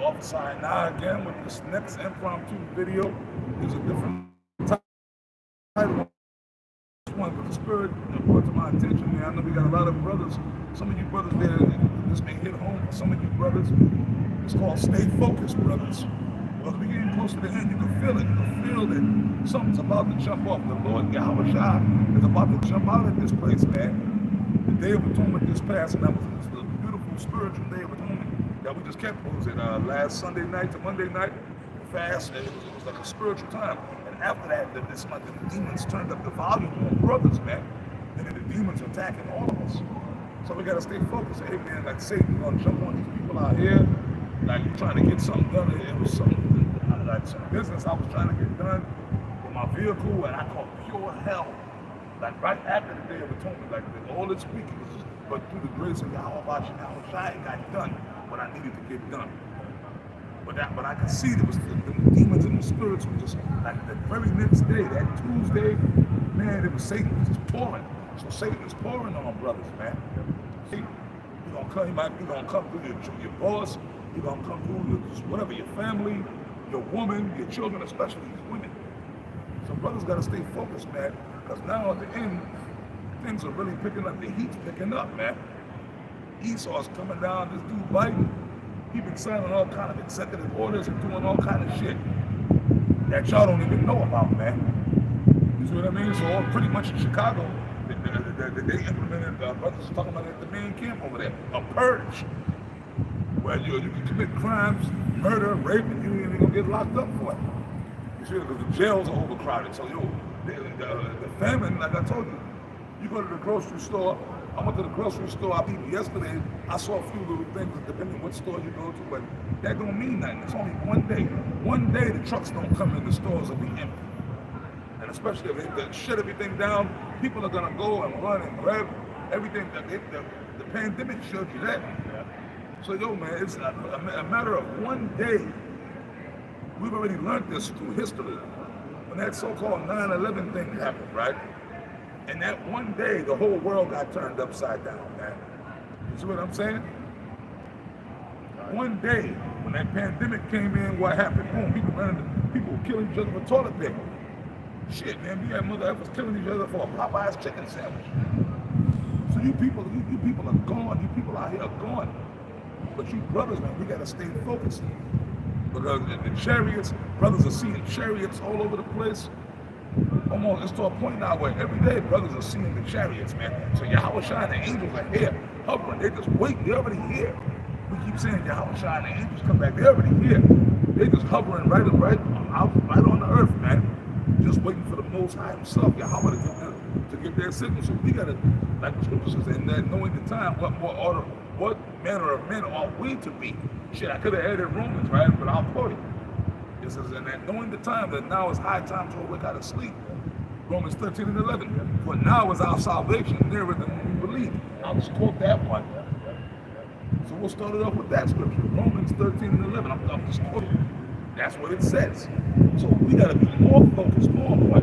off Sinai again with this next impromptu video. There's a different title. This one, but the Spirit brought to my attention, man. I know we got a lot of brothers. Some of you brothers there, this may hit home for some of you brothers. It's called Stay Focused, brothers. Well, as we getting close to the end, you can feel it. You can feel that something's about to jump off. The Lord Yahweh Shai is about to jump out of this place, man. The Day of Atonement just passed, and that was a beautiful spiritual Day of Atonement that we just kept. What was it, last Sunday night to Monday night? Fast, and it was like a spiritual time. And after that, it's like the demons turned up the volume on brothers, man. And then the demons attacking all of us. So we gotta stay focused. Hey, man, like Satan gonna jump on these people out here. Like you trying to get something done. It was something, like some business I was trying to get done with my vehicle, and I caught pure hell. Like right after the Day of Atonement, like all this week, it was just, but through the grace of Yahweh Shai, it got done what I needed to get done. But I could see there was the demons and the spirits were just like the very next day, that Tuesday, man, it was Satan was just pouring. So Satan is pouring on brothers, man. See, he gonna come through your boss. He gonna come through whatever, your family, your woman, your children, especially these women. So brothers gotta stay focused, man, because now at the end, things are really picking up. The heat's picking up, man. Esau's coming down. This dude Biden, he been signing all kind of executive orders and doing all kind of shit that y'all don't even know about, man. You see what I mean? So pretty much in Chicago, they implemented, brothers are talking about at the main camp over there, a purge. Where you can commit crimes, murder, rape, and you ain't gonna get locked up for it. You see, because the jails are overcrowded. So the famine, like I told you, you go to the grocery store. I went to the grocery store, yesterday, I saw a few little things depending on what store you go to, but that don't mean nothing. It's only one day. One day the trucks don't come in, the stores will be empty. And especially if they shut everything down, people are gonna go and run and grab everything. The pandemic showed you that. So man, it's a matter of one day. We've already learned this through history. When that so-called 9/11 thing happened, right? And that one day, the whole world got turned upside down, man. You see what I'm saying? One day, when that pandemic came in, what happened? Boom, people were killing each other for toilet paper. Shit, man, we had mother effers killing each other for a Popeye's chicken sandwich. So you people are gone. You people out here are gone. But you brothers, man, we gotta stay focused. Because in the chariots, brothers are seeing chariots all over the place. Almost, it's to a point now where every day brothers are seeing the chariots, man. So Yahweh Shai and the angels are here, hovering. They just wait. They're already here. We keep saying Yahweh Shai and the angels come back. They're already here. They just hovering right on the earth, man. Just waiting for the Most High Himself, Yahweh, to get their signal. So we gotta, like the scripture says, in that knowing the time, what manner of men ought we to be? Shit, I could have added Romans, right? But I'll quote it. It says, and that knowing the time, that now is high time to awake out of sleep. Romans 13 and 11. For now is our salvation nearer than when we believe. I'll just quote that one. So we'll start it off with that scripture. Romans 13 and 11. I'm just quoting. That's what it says. So we got to be more focused, more on what.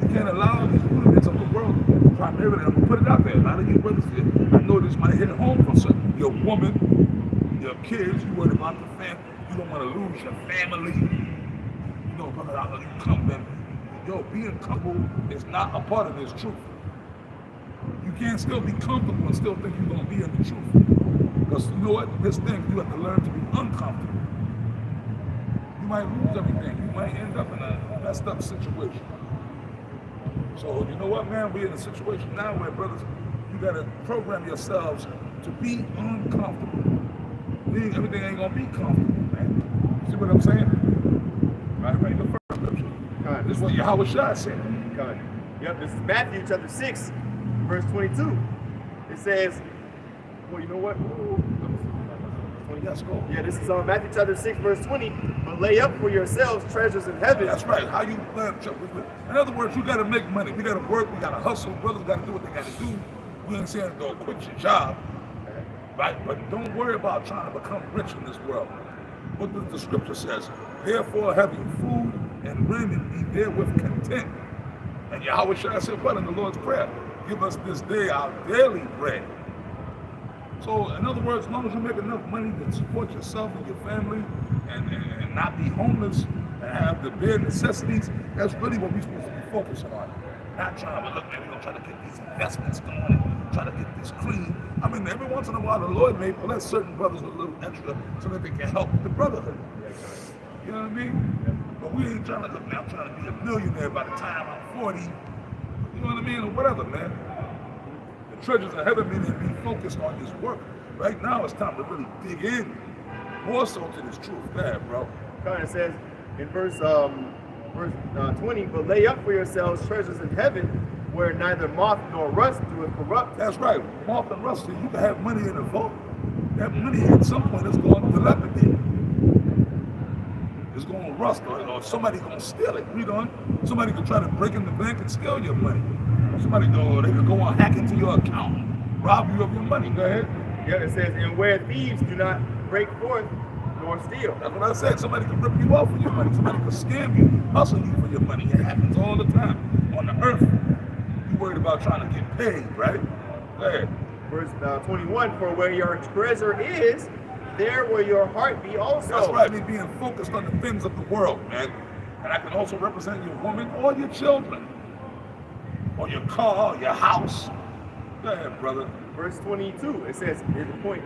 We can't allow these rudiments of the world primarily. I'm going to put it out there. A lot of you brothers, I know this might hit home for some. Your woman, your kids, you worried about the family. You don't want to lose your family. You know, brother, I know you come, man. Yo, being comfortable is not a part of this truth. You can't still be comfortable and still think you're going to be in the truth. Because you know what? This thing, you have to learn to be uncomfortable. You might lose everything. You might end up in a messed up situation. So, you know what, man? We're in a situation now where, brothers, you got to program yourselves to be uncomfortable. Everything ain't going to be comfortable, man. See what I'm saying? Right, the first scripture. This is what Yahweh Shai said. Yep, this is Matthew chapter 6, verse 22. It says, well, you know what? Let's go. Yeah, this is on Matthew chapter 6, verse 20. But lay up for yourselves treasures in heaven. That's right. How you plan? In other words, you got to make money. We got to work. We got to hustle. Brothers got to do what they got to do. We ain't saying go quit your job, right? But don't worry about trying to become rich in this world. What the scripture says, therefore having food and raiment, be therewith content. And Yahweh Shai said, what in the Lord's Prayer? Give us this day our daily bread. So in other words, as long as you make enough money to support yourself and your family and not be homeless and have the bare necessities, that's really what we're supposed to be focusing on. Not trying to look, man, we're gonna try to get these investments going and try to get this clean. I mean, every once in a while the Lord may bless certain brothers with a little extra so that they can help the brotherhood. You know what I mean? But we ain't trying to look, man, I'm trying to be a millionaire by the time I'm 40. You know what I mean? Or whatever, man. The treasures of heaven meaning be focused on this work. Right now it's time to really dig in more so to this truth. Go ahead, bro. It says in verse 20, but lay up for yourselves treasures in heaven where neither moth nor rust doeth corrupt. That's right. Moth and rust, you can have money in the vault. That money at some point is going to dilapidate. It's going to rust or somebody's going to steal it. Read on. Somebody could try to break in the bank and steal your money. They could go on hack into your account, rob you of your money. Go ahead. Yeah, it says, and where thieves do not break forth nor steal. That's what I said. Somebody can rip you off for your money. Somebody can scam you, hustle you for your money. It happens all the time. On the earth, you worried about trying to get paid, right? Go ahead. Verse 21, for where your treasure is, there will your heart be also. That's right, me being focused on the things of the world, man. And I can also represent your woman or your children, or your car, or your house. Go ahead, brother. Verse 22, it says, here's the point,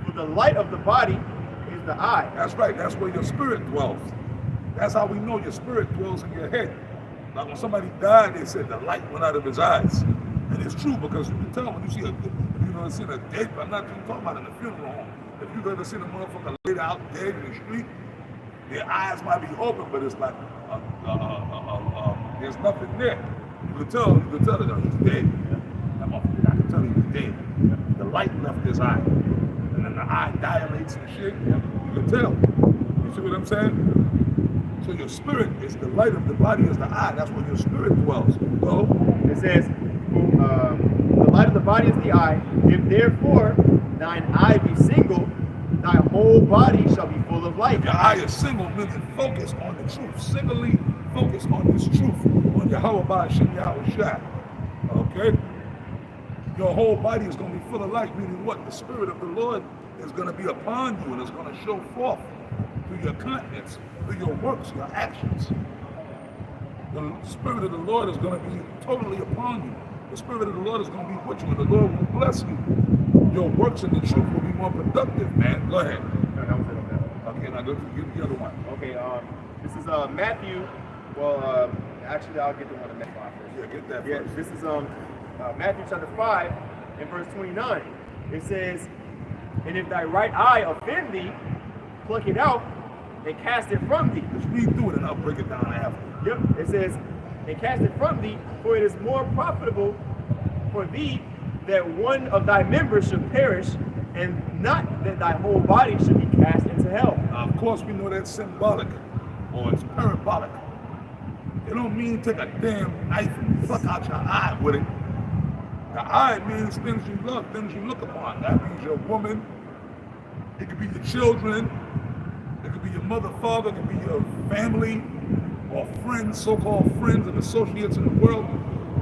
for the light of the body is the eye. That's right, that's where your spirit dwells. That's how we know your spirit dwells in your head. Like when somebody died, they said the light went out of his eyes. And it's true because you can tell when you see seen a dead, I'm not even talking about in the funeral home. If you've ever seen a motherfucker laid out dead in the street, their eyes might be open, but it's like there's nothing there. You can tell that he's dead. That motherfucker, I can tell he's dead. The light left his eye. And then the eye dilates and shit. You can tell. You see what I'm saying? So your spirit is the light of the body is the eye. That's where your spirit dwells. So it says, the light of the body is the eye. If therefore thine eye be single, thy whole body shall be full of light. If your eye is single, meaning focus on the truth. Singly focus on this truth. On Yahweh Ba'ashem Yahweh Shai. Okay? Your whole body is going to be full of light, meaning what? The Spirit of the Lord is going to be upon you and it's going to show forth through your countenance, through your works, your actions. The Spirit of the Lord is going to be totally upon you. The Spirit of the Lord is going to be with you and the Lord will bless you. Your works in the truth will be more productive, man. Go ahead. No, that was it on that. Okay, now go to the other one. Okay, this is Matthew. Well, actually, I'll get the one in Matthew first. Yeah, get that first. Yeah, this is Matthew chapter 5 and verse 29. It says, and if thy right eye offend thee, pluck it out and cast it from thee. Just read through it and I'll break it down after. Yep, it says, and cast it from thee, for it is more profitable for thee that one of thy members should perish, and not that thy whole body should be cast into hell. Of course, we know that's symbolic, or it's parabolic. It don't mean take a damn knife and pluck out your eye with it. The eye means things you love, things you look upon. That means your woman, it could be your children, it could be your mother, father, it could be your family, or friends, so-called friends and associates in the world.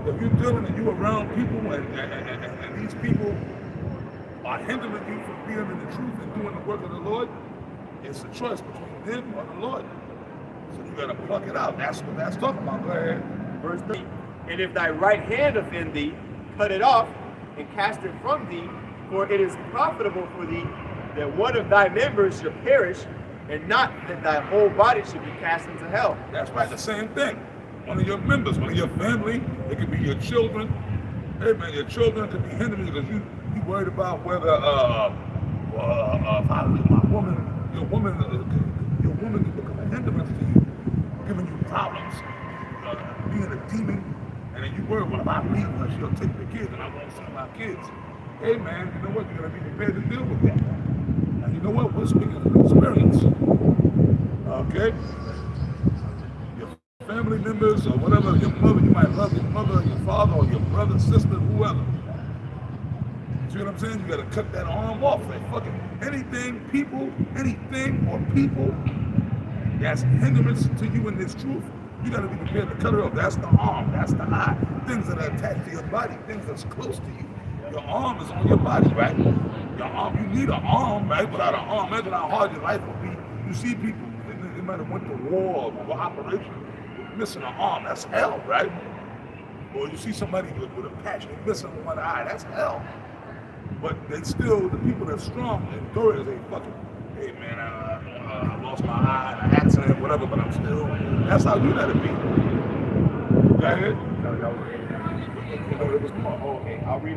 If you're dealing and you're around people and these people are hindering you from being in the truth and doing the work of the Lord, it's a choice between them or the Lord. So you gotta pluck it out. That's what that's talking about. Go ahead. Verse 3, and if thy right hand offend thee, cut it off and cast it from thee, for it is profitable for thee that one of thy members should perish, and not that thy whole body should be cast into hell. That's right, the same thing. One of your members, one of your family, it could be your children. Hey man, your children could be hindering you because you worried about whether if I leave my woman, your woman could become a hindrance to you, giving you problems, being a demon, and then you worry, well, if I leave her, she'll take the kids and I won't see my kids. Hey man, you know what? You're gonna be prepared to deal with that. Now you know what? We're speaking from experience. Okay? Your family members or whatever, your mother, you might love your mother or your father or your brother, sister, whoever. See what I'm saying? You gotta cut that arm off. Like fucking anything or people that's hindrance to you in this truth, you gotta be prepared to cut it off. That's the arm, that's the eye. Things that are attached to your body, things that's close to you. Your arm is on your body, right? Your arm, you need an arm, right? Without an arm, imagine how hard your life would be. You see people, they might have went to war or operation, missing an arm, that's hell, right? Or you see somebody with a patch, they're missing one eye, that's hell. But they still, the people that's strong, endure it, they fucking, hey man, I lost my eye in an accident, whatever, but I'm still, that's how you gotta be. Go ahead. Oh, okay. I'll read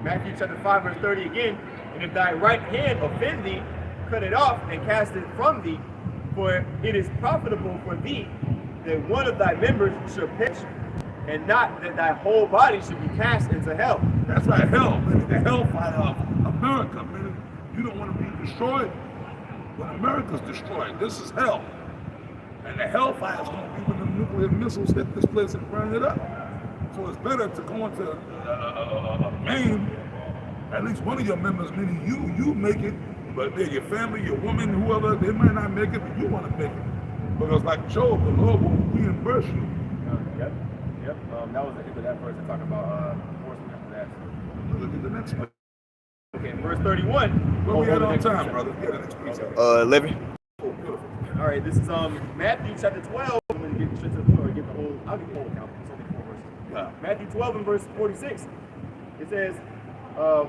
Matthew chapter 5, verse 30 again. And if thy right hand offend thee, cut it off and cast it from thee, for it is profitable for thee that one of thy members should perish, and not that thy whole body should be cast into hell. That's right, hell, man. The hellfire of America, man. You don't want to be destroyed when America's destroyed. This is hell. And the hellfire is going to be when the nuclear missiles hit this place and burn it up. So it's better to go into Maine, at least one of your members, meaning you make it, but they're your family, your woman, whoever, they might not make it, but you want to make it. Because like Job, the Lord will reimburse you. Yep. That was the end of that verse. Talking about enforcement after that. Look at the next one. Okay, verse 31. Where we at on time, brother? Yeah, the next precept. 11. Oh, beautiful. All right, this is Matthew chapter 12. I'm going to get straight to the point, or get the whole, I'll get the whole account. It's only 4 verses. Yeah. Matthew 12 and verse 46. It says,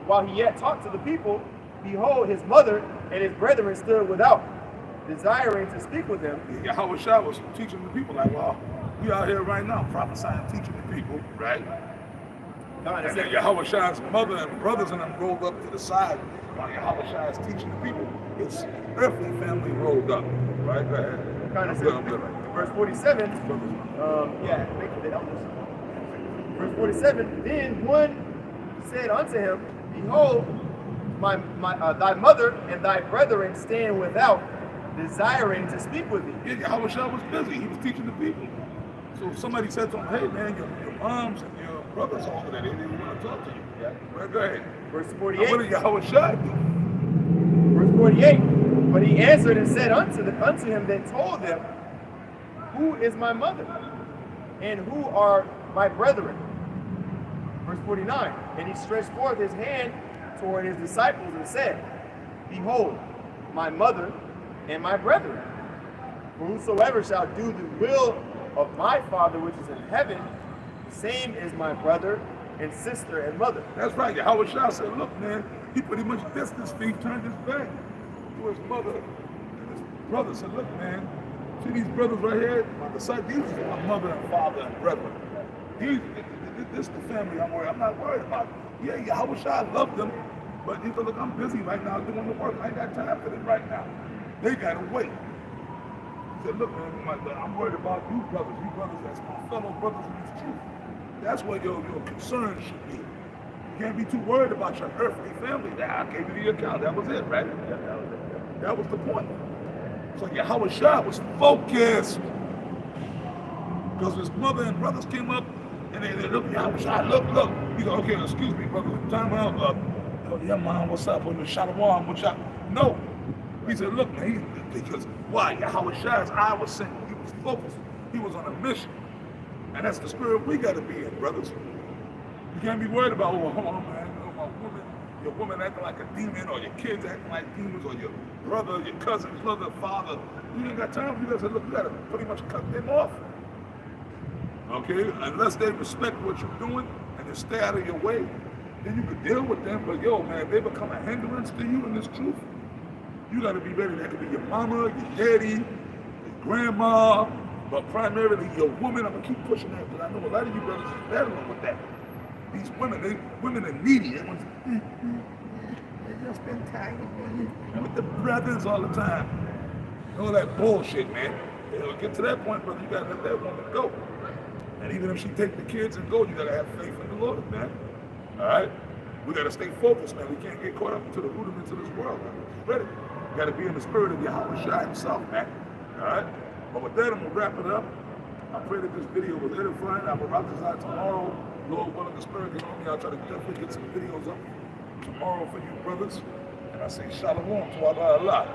while he yet talked to the people, behold, his mother and his brethren stood without, desiring to speak with him. Yahweh Shah was teaching the people, like, well, we out here right now prophesying, teaching the people, right? And then Yahweh Shah's mother and brothers and them rolled up to the side while Yahweh Shah is teaching the people. His earthly family rolled up, right? Go ahead. Kind of says, verse 47, make it the elders. Verse 47, then one said unto him, behold, thy mother and thy brethren stand without, desiring to speak with thee. Yeah, Yahweh Shah was busy. He was teaching the people. So somebody said to him, hey man, your moms and your brothers over there, they didn't want to talk to you. Yeah. Right, go ahead. Verse 48. What did Yahweh Shah do? Verse 48. But he answered and said unto him that told them, who is my mother? And who are my brethren? Verse 49. And he stretched forth his hand toward his disciples and said, behold, my mother and my brethren. For whosoever shall do the will of my Father which is in heaven, the same is my brother and sister and mother. That's right. Yahweh Shah said, look, man, he pretty much dissed his feet, turned his back to his mother and his brother. Said, look, man, see these brothers right here? My disciples, these are my mother and father and brethren. This is the family I'm worried. I'm not worried about. Yeah, Yahweh Shah loved them, but he said, look, I'm busy right now doing the work. I ain't got time for them right now. They got to wait. He said, look, man, I'm worried about you brothers that's my fellow brothers in this truth. That's what your concern should be. You can't be too worried about your earthly family. I gave you the account. That was it, right? That was the point. So Yahweh Shah was focused. Because his mother and brothers came up and they look, Yahweh Shah, look. He go, okay, excuse me, brother, time out. Yeah, mom, what's up? With the Shalom, what's up? No. He said, look, man, because why? Yahweh Shah's eye was single. He was focused. He was on a mission. And that's the spirit we got to be in, brothers. You can't be worried about, hold on, man, your woman acting like a demon, or your kids acting like demons, or your brother, your cousin's mother, father. You ain't got time for you. You got to pretty much cut them off. Okay? Unless they respect what you're doing and they stay out of your way, then you can deal with them. But yo, man, if they become a hindrance to you in this truth, you got to be ready. That could be your mama, your daddy, your grandma, but primarily your woman. I'm gonna keep pushing that because I know a lot of you brothers are battling with that. These women are needy. They just spend time with the brothers all the time. All that bullshit, man. It'll get to that point, brother. You gotta let that woman go. And even if she take the kids and go, you gotta have faith in the Lord, man. All right. We gotta stay focused, man. We can't get caught up into the rudiments of this world, man. Ready? You gotta be in the spirit of Yahweh Shah himself, man. All right. But with that, I'm gonna wrap it up. I pray that this video was edifying. I will rock this out tomorrow. Lord willing, the spirit can on me. I'll try to definitely get some videos up tomorrow for you brothers. And I say shalom to Allah.